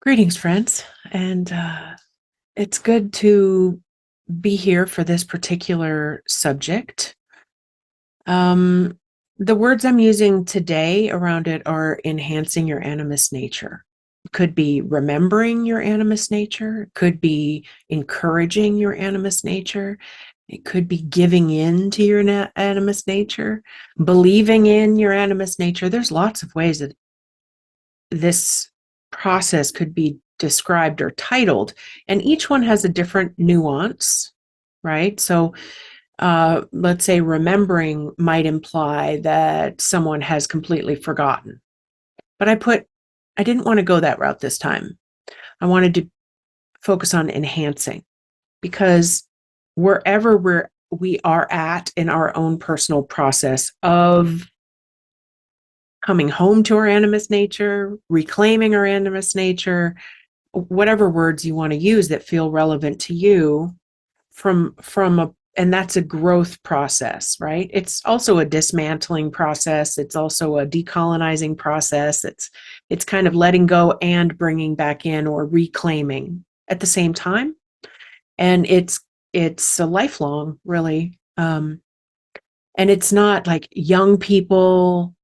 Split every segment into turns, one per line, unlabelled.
Greetings, friends, and it's good to be here for this particular subject. Um, the words I'm using today around it are enhancing your animist nature. It could be remembering your animist nature, it could be encouraging your animist nature, it could be giving in to your animist nature, believing in your animist nature. There's lots of ways that this process could be described or titled, and each one has a different nuance, right? So let's say remembering might imply that someone has completely forgotten. But I didn't want to go that route this time. I wanted to focus on enhancing, because wherever we are at in our own personal process of coming home to our animist nature, reclaiming our animist nature, whatever words you want to use that feel relevant to you from a, and that's a growth process, right? It's also a dismantling process. It's also a decolonizing process. It's kind of letting go and bringing back in or reclaiming at the same time. And it's a lifelong, really. And it's not like young people,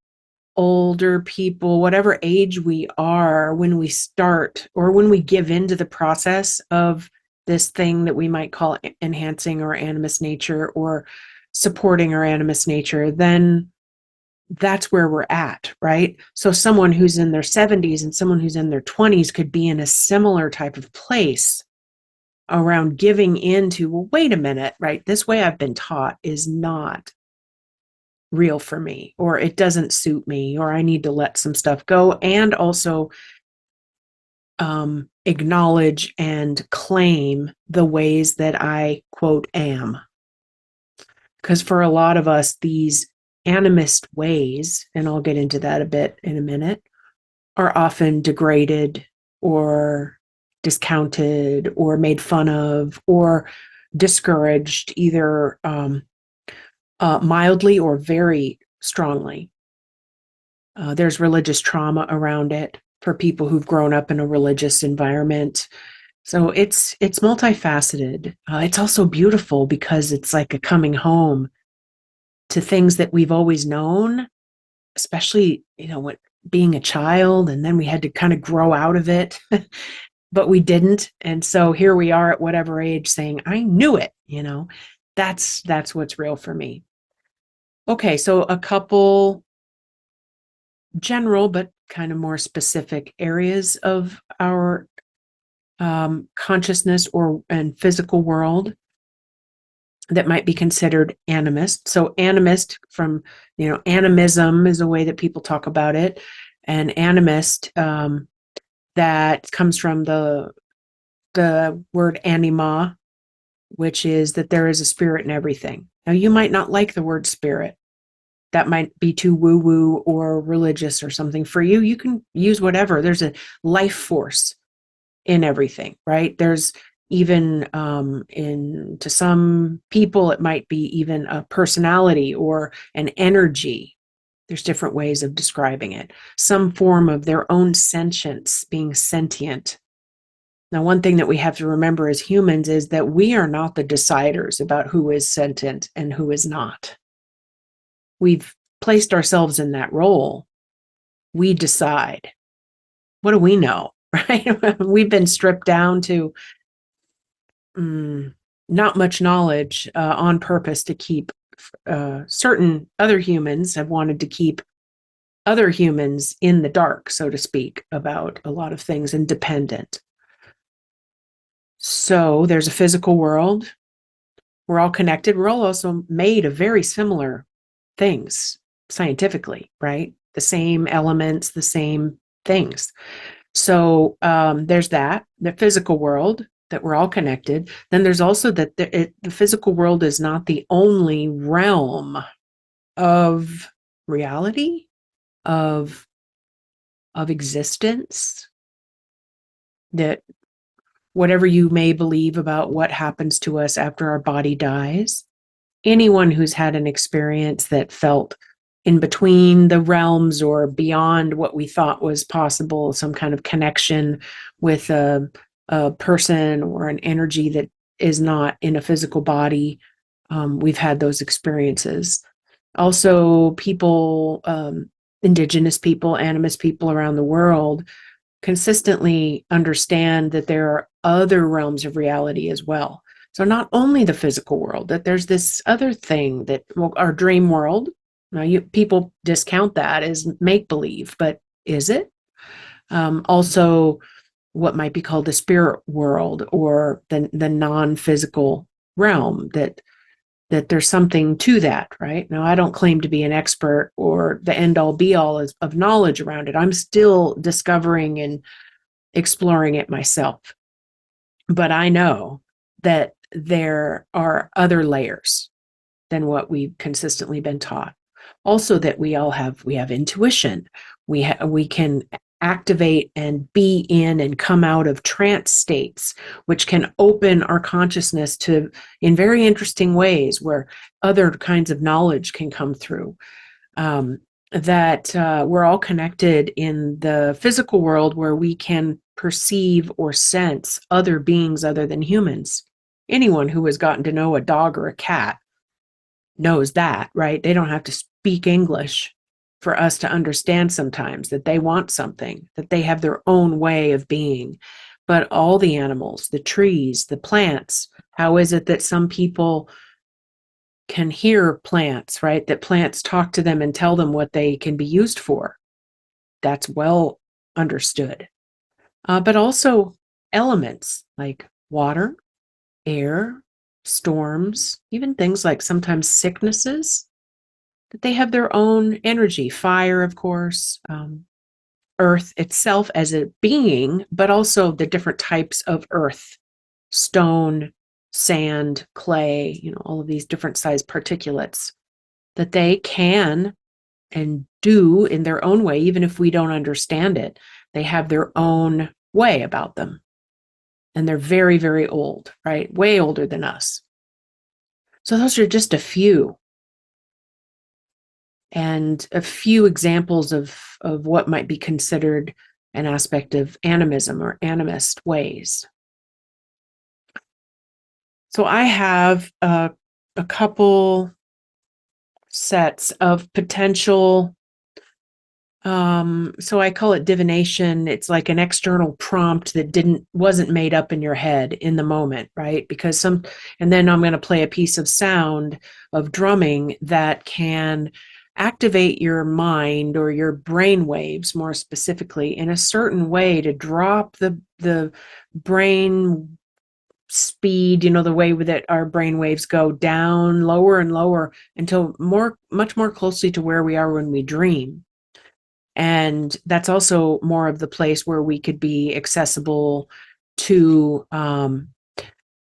older people, whatever age we are, when we start or when we give into the process of this thing that we might call enhancing our animist nature or supporting our animist nature, then that's where we're at, right? So someone who's in their 70s and someone who's in their 20s could be in a similar type of place around giving into, well, wait a minute, right? This way I've been taught is not real for me, or it doesn't suit me, or I need to let some stuff go, and also acknowledge and claim the ways that I, quote, am. Because for a lot of us, these animist ways, and I'll get into that a bit in a minute, are often degraded or discounted or made fun of or discouraged, either mildly or very strongly. There's religious trauma around it for people who've grown up in a religious environment. So it's multifaceted. It's also beautiful because it's like a coming home to things that we've always known, especially, what being a child, and then we had to kind of grow out of it, but we didn't. And so here we are at whatever age saying, I knew it, that's what's real for me. Okay, so a couple general but kind of more specific areas of our consciousness and physical world that might be considered animist. So animist, from animism is a way that people talk about it, and animist, that comes from the word anima, which is that there is a spirit in everything. Now, you might not like the word spirit. That might be too woo-woo or religious or something for you. You can use whatever. There's a life force in everything, right? There's even to some people, it might be even a personality or an energy. There's different ways of describing it. Some form of their own sentience, being sentient. Now, one thing that we have to remember as humans is that we are not the deciders about who is sentient and who is not. We've placed ourselves in that role. We decide. What do we know, right? We've been stripped down to not much knowledge on purpose to keep certain other humans have wanted to keep other humans in the dark, so to speak, about a lot of things and dependent. So there's a physical world. We're all connected. We're all also made of very similar things scientifically, right? The same elements, the same things. So there's the physical world, that we're all connected. Then there's also that the physical world is not the only realm of reality, of existence, that whatever you may believe about what happens to us after our body dies, anyone who's had an experience that felt in between the realms or beyond what we thought was possible, some kind of connection with a person or an energy that is not in a physical body. We've had those experiences. Also, people, indigenous people, animist people around the world consistently understand that there are other realms of reality as well. So not only the physical world, that there's this other thing that, well, our dream world. Now, people discount that as make believe, but is it? Also, what might be called the spirit world or the non physical realm. That there's something to that, right? Now, I don't claim to be an expert or the end all be all of knowledge around it. I'm still discovering and exploring it myself. But I know that there are other layers than what we've consistently been taught. Also, that we have intuition. We can activate and be in and come out of trance states, which can open our consciousness to in very interesting ways where other kinds of knowledge can come through. That we're all connected in the physical world where we can perceive or sense other beings other than humans. Anyone who has gotten to know a dog or a cat knows that, right? They don't have to speak English for us to understand sometimes that they want something, that they have their own way of being. But all the animals, the trees, the plants, how is it that some people can hear plants, right? That plants talk to them and tell them what they can be used for. That's well understood. But also elements like water, air, storms, even things like sometimes sicknesses, that they have their own energy. Fire, of course, earth itself as a being, but also the different types of earth, stone, sand, clay, all of these different size particulates that they can and do in their own way, even if we don't understand it. They have their own way about them. And they're very, very old, right? Way older than us. So those are just a few. And a few examples of what might be considered an aspect of animism or animist ways. So I have a couple sets of potential, so I call it divination. It's like an external prompt that wasn't made up in your head in the moment, right? And then I'm going to play a piece of sound of drumming that can activate your mind or your brain waves more specifically in a certain way to drop the brain speed, the way that our brain waves go down lower and lower until much more closely to where we are when we dream. And that's also more of the place where we could be accessible to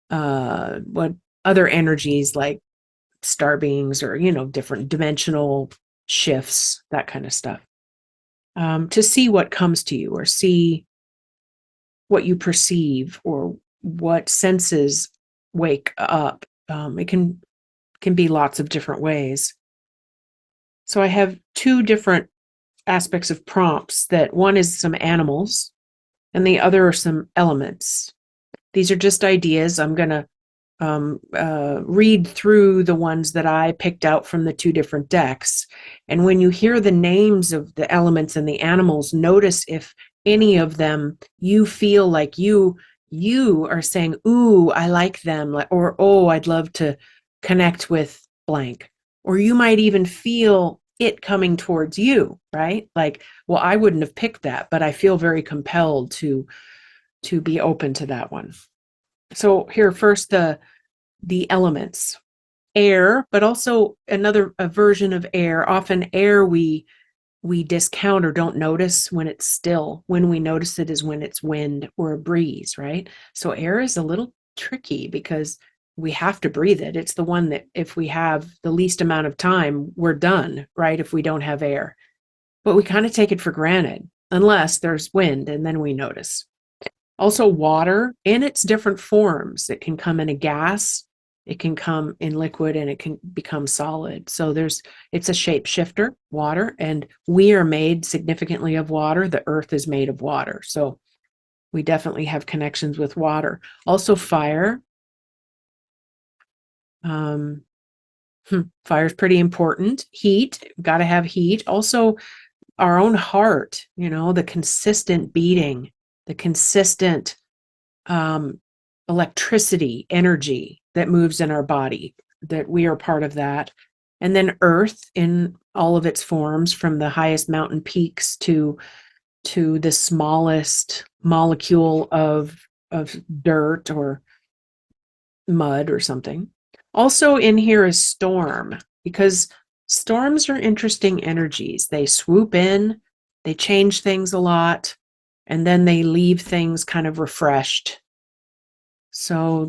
what other energies like star beings or different dimensional shifts, that kind of stuff, to see what comes to you or see what you perceive or what senses wake up. It can be lots of different ways. So I have two different aspects of prompts. That one is some animals and the other are some elements. These are just ideas. I'm going to read through the ones that I picked out from the two different decks. And when you hear the names of the elements and the animals, notice if any of them you feel like you are saying, ooh, I like them, or oh, I'd love to connect with blank. Or you might even feel it coming towards you, right? Like, well, I wouldn't have picked that, but I feel very compelled to be open to that one. So here first, the elements. Air, but also a version of air. Often air we discount or don't notice when it's still. When we notice it is when it's wind or a breeze, right? So air is a little tricky because we have to breathe it. It's the one that if we have the least amount of time, we're done, right? If we don't have air. But we kind of take it for granted unless there's wind and then we notice. Also water in its different forms. It can come in a gas, It can come in liquid and it can become solid. So it's a shapeshifter, water, and we are made significantly of water. The earth is made of water. So we definitely have connections with water. Also fire. Fire is pretty important. Heat, got to have heat. Also our own heart, the consistent beating, the consistent electricity, energy that moves in our body, that we are part of that. And then earth in all of its forms, from the highest mountain peaks to the smallest molecule of dirt or mud or something. Also in here is storm, because storms are interesting energies. They swoop in, they change things a lot, and then they leave things kind of refreshed. So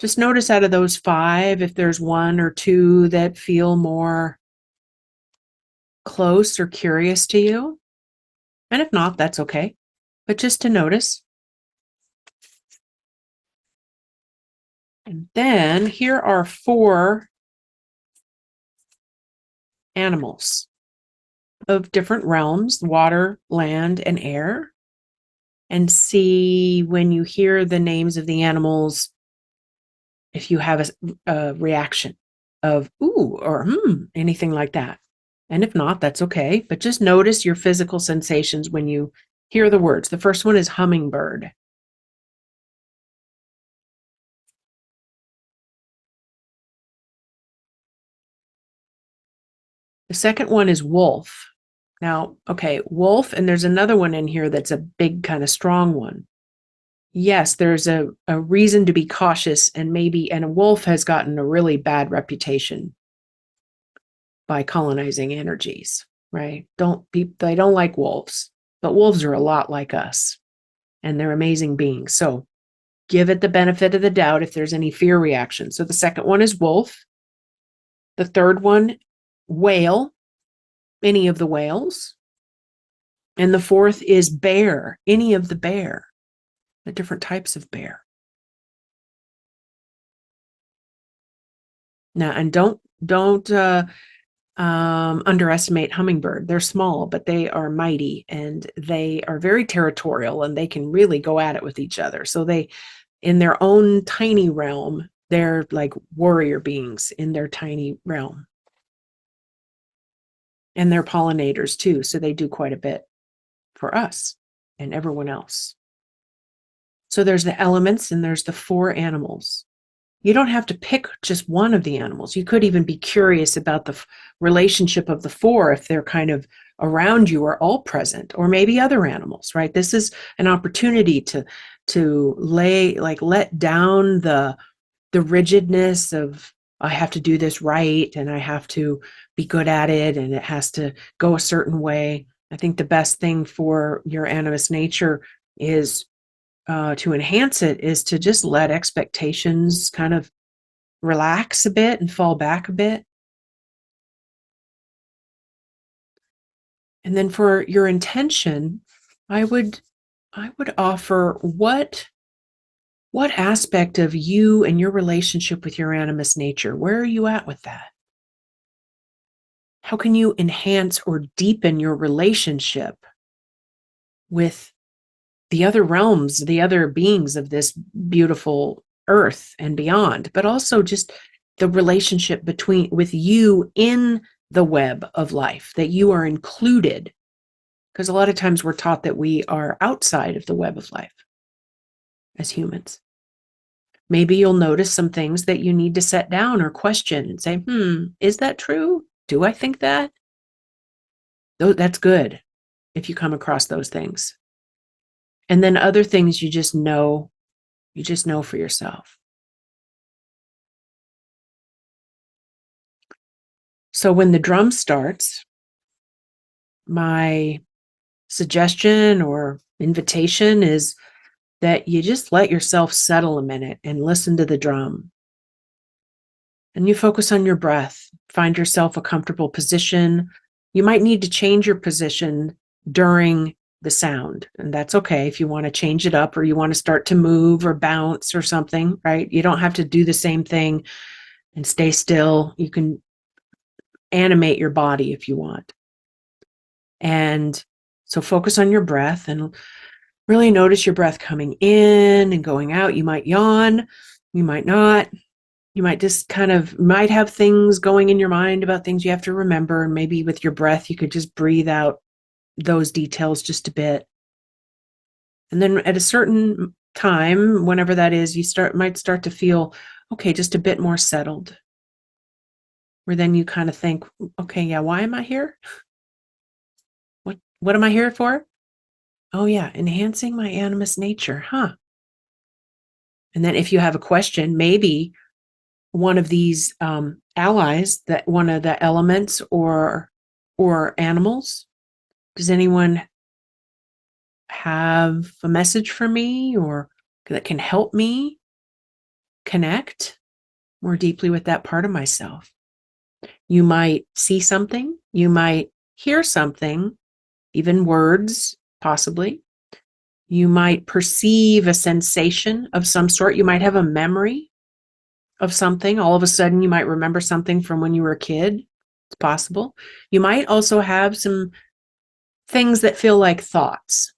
just notice out of those 5, if there's 1 or 2 that feel more close or curious to you. And if not, that's okay. But just to notice. And then here are 4 animals of different realms: water, land, and air. And see, when you hear the names of the animals, if you have a reaction of ooh or anything like that. And if not, that's okay. But just notice your physical sensations when you hear the words. The first one is hummingbird. The second one is wolf. Now, okay, wolf, and there's another one in here that's a big kind of strong one. Yes, there's a reason to be cautious, and a wolf has gotten a really bad reputation by colonizing energies, right? They don't like wolves, but wolves are a lot like us, and they're amazing beings. So give it the benefit of the doubt if there's any fear reaction. So the second one is wolf. The third one, whale, any of the whales. And the fourth is bear, any of the different types of bear. Now, and don't underestimate hummingbird. They're small, but they are mighty, and they are very territorial, and they can really go at it with each other. So they, in their own tiny realm, they're like warrior beings in their tiny realm. And they're pollinators too, so they do quite a bit for us and everyone else. So there's the elements and there's the 4 animals. You don't have to pick just one of the animals. You could even be curious about the relationship of the 4, if they're kind of around you or all present, or maybe other animals, right? This is an opportunity to let down the rigidness of, I have to do this right, and I have to be good at it, and it has to go a certain way. I think the best thing for your animist nature is to enhance it, is to just let expectations kind of relax a bit and fall back a bit. And then for your intention, I would offer, what aspect of you and your relationship with your animist nature, where are you at with that? How can you enhance or deepen your relationship with the other realms, the other beings of this beautiful earth and beyond, but also just the relationship with you in the web of life, that you are included? Because a lot of times we're taught that we are outside of the web of life as humans. Maybe you'll notice some things that you need to set down or question and say, is that true? Do I think that? That's good if you come across those things. And then other things you just know for yourself. So when the drum starts, my suggestion or invitation is that you just let yourself settle a minute and listen to the drum. And you focus on your breath. Find yourself a comfortable position. You might need to change your position during the sound. And that's okay if you want to change it up or you want to start to move or bounce or something, right? You don't have to do the same thing and stay still. You can animate your body if you want. And so focus on your breath and really notice your breath coming in and going out. You might yawn, you might not. You might just might have things going in your mind about things you have to remember. And maybe with your breath, you could just breathe out those details just a bit. And then at a certain time, whenever that is, you might start to feel, okay, just a bit more settled. Where then you kind of think, okay, yeah, why am I here? What am I here for? Oh yeah, enhancing my animist nature, huh? And then if you have a question, maybe one of these allies, that one of the elements or animals, does anyone have a message for me or that can help me connect more deeply with that part of myself? You might see something, you might hear something, even words, possibly. You might perceive a sensation of some sort. You might have a memory of something. All of a sudden, you might remember something from when you were a kid. It's possible. You might also have some things that feel like thoughts.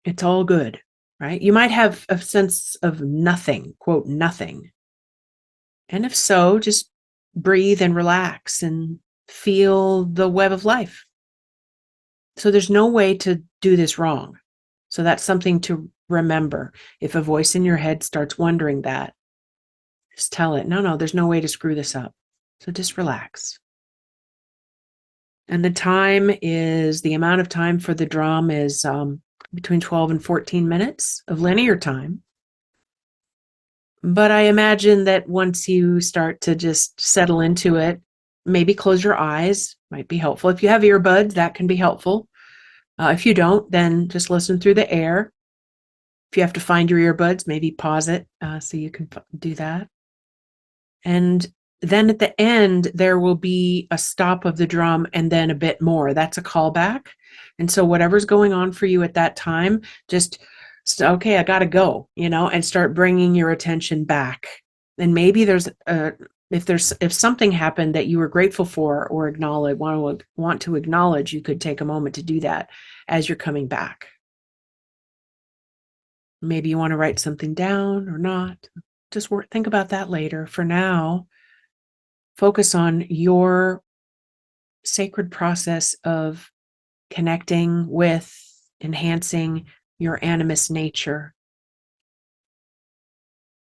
It's all good, right? You might have a sense of nothing, quote, nothing. And if so, just breathe and relax and feel the web of life. So there's no way to do this wrong. So that's something to remember. If a voice in your head starts wondering that, just tell it, no, there's no way to screw this up. So just relax. And the amount of time for the drum is between 12 and 14 minutes of linear time. But I imagine that once you start to just settle into it, maybe close your eyes, might be helpful. If you have earbuds, that can be helpful. If you don't, then just listen through the air. If you have to find your earbuds, maybe pause it so you can do that. And then at the end, there will be a stop of the drum and then a bit more. That's a callback. And so whatever's going on for you at that time, just, okay, I got to go, and start bringing your attention back. And maybe if something happened that you were grateful for or want to acknowledge, you could take a moment to do that as you're coming back. Maybe you want to write something down or not. Just think about that later. For now, focus on your sacred process of connecting with, enhancing your animist nature.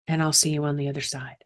And I'll see you on the other side.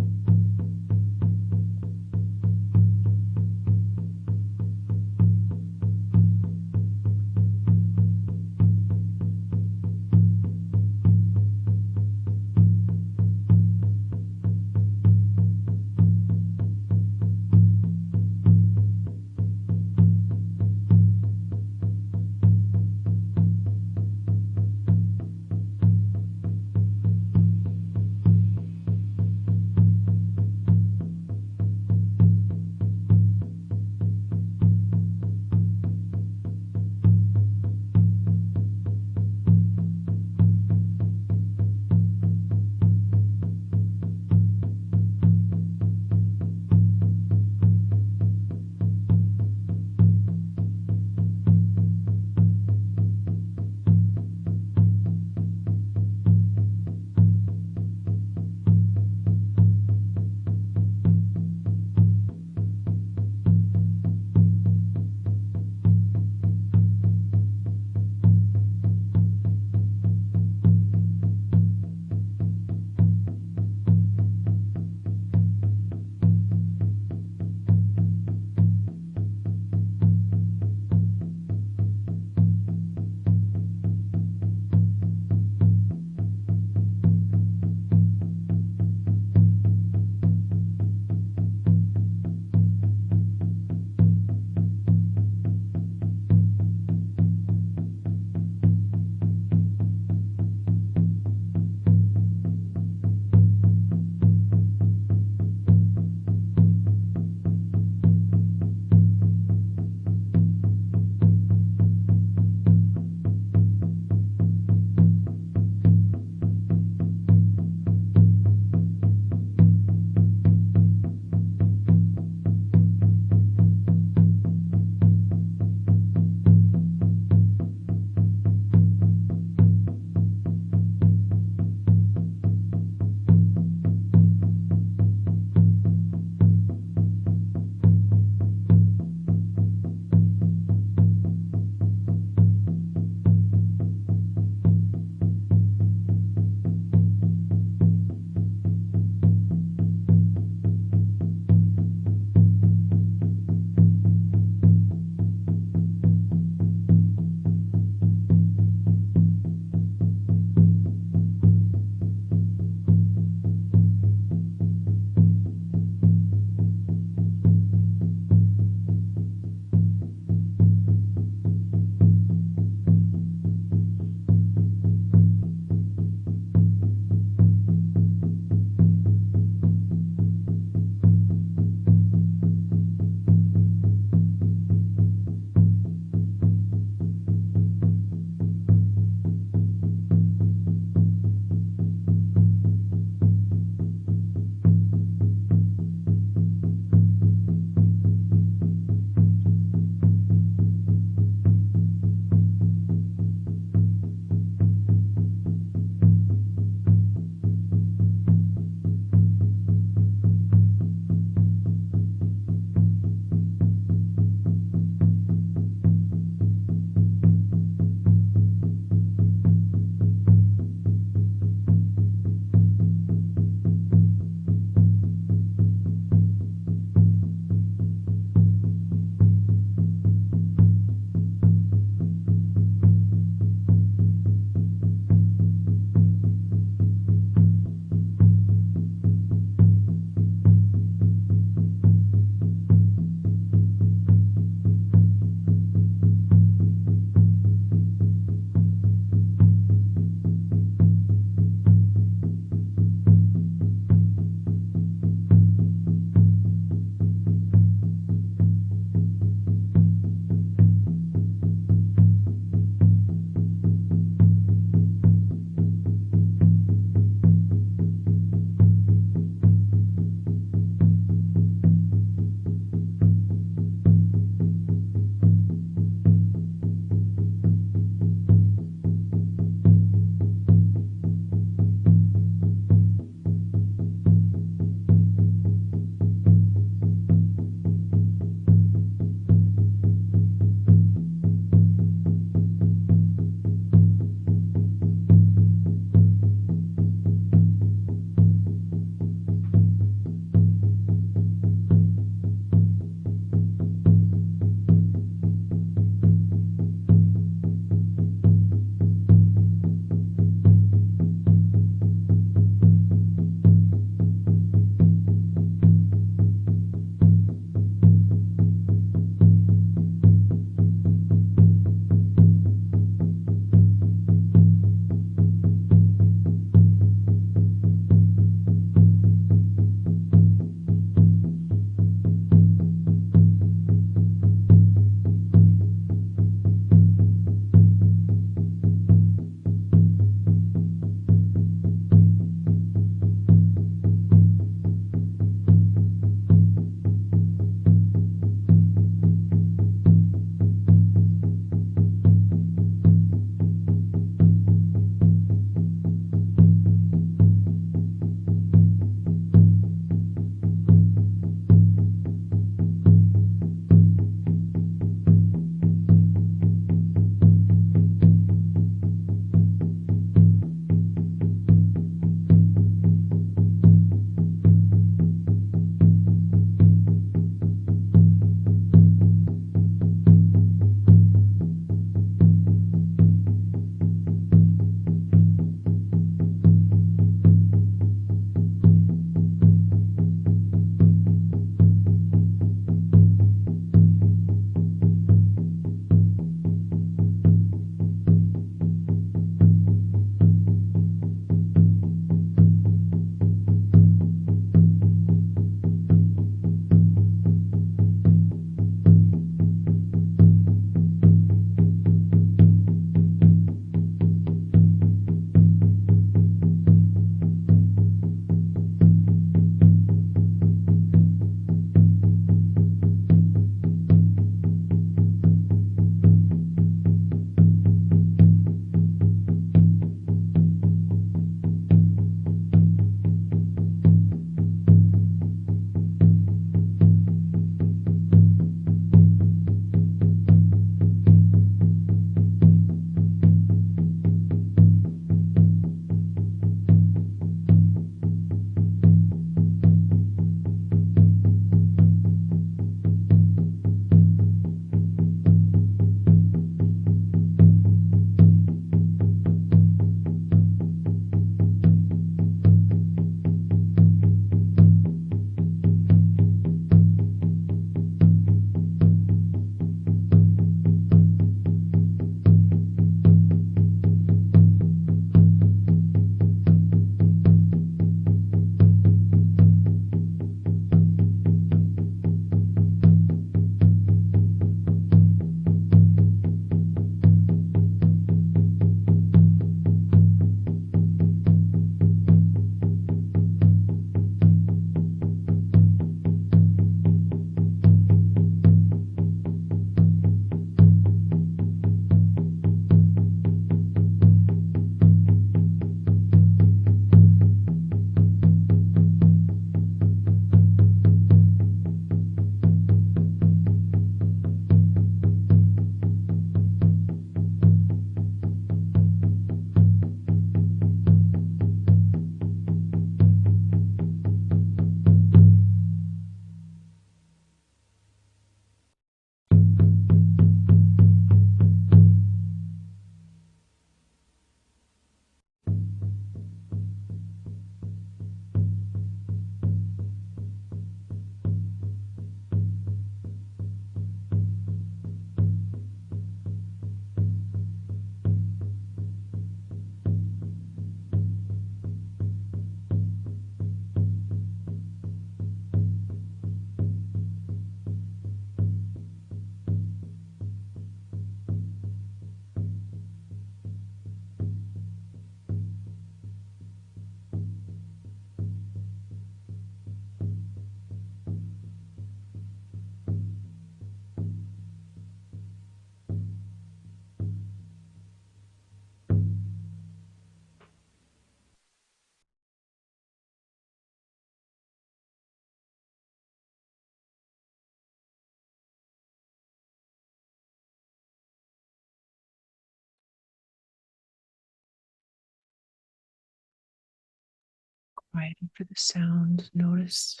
Quiet for the sound. Notice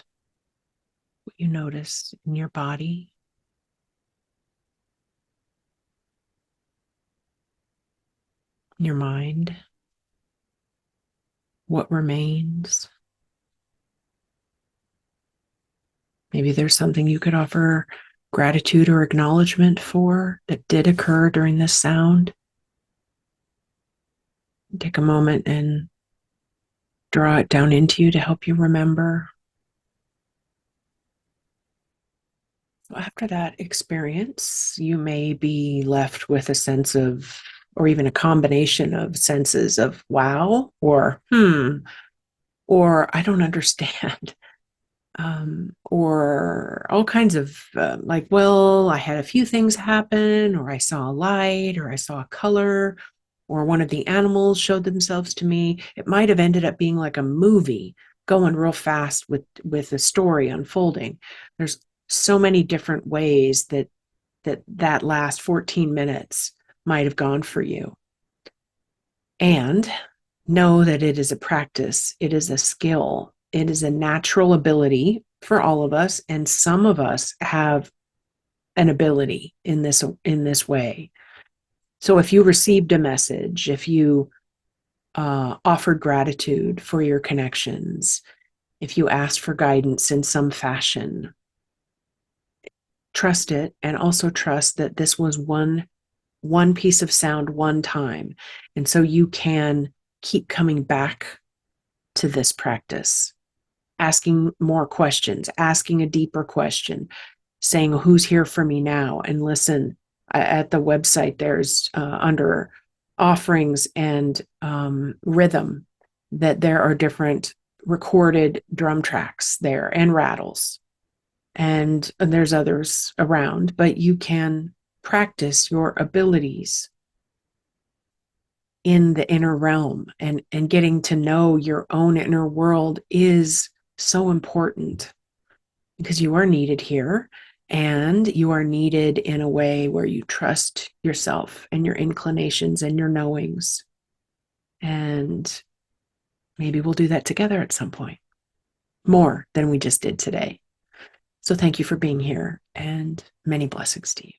what you notice in your body, in your mind, what remains. Maybe there's something you could offer gratitude or acknowledgement for that did occur during this sound. Take a moment and draw it down into you to help you remember. After that experience, you may be left with a sense of, or even a combination of senses of wow, or I don't understand. Or all kinds of like, well, I had a few things happen, or I saw a light, or I saw a color, or one of the animals showed themselves to me. It might have ended up being like a movie going real fast with a story unfolding. There's so many different ways that last 14 minutes might have gone for you. And know that it is a practice, it is a skill, it is a natural ability for all of us, and some of us have an ability in this way. So if you received a message, if you offered gratitude for your connections, if you asked for guidance in some fashion, trust it, and also trust that this was one piece of sound one time, and so you can keep coming back to this practice, asking more questions, asking a deeper question, saying, who's here for me now? And listen, at the website, there's under offerings and rhythm, that there are different recorded drum tracks there and rattles. And there's others around, but you can practice your abilities in the inner realm, and getting to know your own inner world is so important, because you are needed here, and you are needed in a way where you trust yourself and your inclinations and your knowings. And maybe we'll do that together at some point, more than we just did today. So thank you for being here, and many blessings to you.